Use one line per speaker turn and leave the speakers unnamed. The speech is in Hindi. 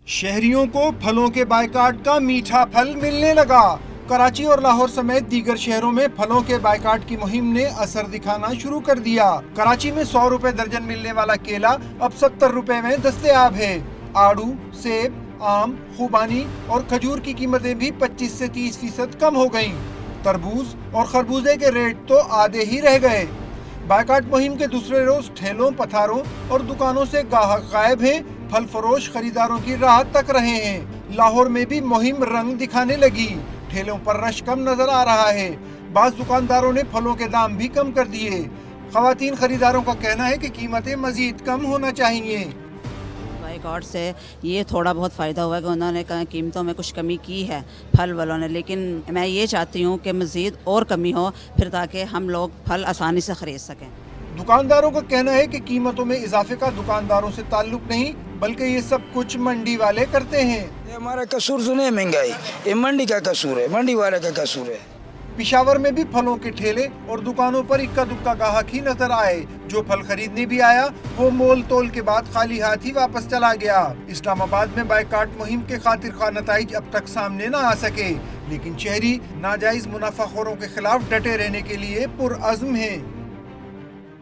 शहरियों को फलों के बायकाट का मीठा फल मिलने लगा। कराची और लाहौर समेत दीगर शहरों में फलों के बायकाट की मुहिम ने असर दिखाना शुरू कर दिया। कराची में 100 रुपए दर्जन मिलने वाला केला अब 70 रुपए में दस्तयाब है। आड़ू, सेब, आम, खुबानी और खजूर की कीमतें भी 25 से 30% कम हो गईं। तरबूज और खरबूजे के रेट तो आधे ही रह गए। बायकाट मुहिम के दूसरे रोज ठेलों, पथारों और दुकानों से गाहक गायब हैं। फल फरोश खरीदारों की राह तक रहे हैं। लाहौर में भी मुहिम रंग दिखाने लगी। ठेलों पर रश कम नजर आ रहा है। बाज़ दुकानदारों ने फलों के दाम भी कम कर दिए। खवातीन खरीदारों का कहना है कि कीमतें मजीद कम होना चाहिए।
बायकॉट से ये थोड़ा बहुत फ़ायदा हुआ कि उन्होंने कीमतों में कुछ कमी की है फल वालों ने, लेकिन मैं ये चाहती हूँ कि मज़ीद और कमी हो फिर ताकि हम लोग फल आसानी से ख़रीद सकें।
दुकानदारों का कहना है कि कीमतों में इजाफे का दुकानदारों से ताल्लुक नहीं, बल्कि ये सब कुछ मंडी वाले करते हैं।
ये हमारा कसूर सुने महंगाई, ये मंडी का कसूर है, मंडी वाले का कसूर है।
पिशावर में भी फलों के ठेले और दुकानों पर इक्का दुक्का गाहक ही नजर आए। जो फल खरीदने भी आया वो मोल तोल के बाद खाली हाथ ही वापस चला गया। इस्लामाबाद में बायकाट मुहिम के खातिर खा नताइज अब तक सामने न आ सके, लेकिन शहरी नाजायज मुनाफाखोरों के खिलाफ डटे रहने के लिए पुरअज़्म हैं।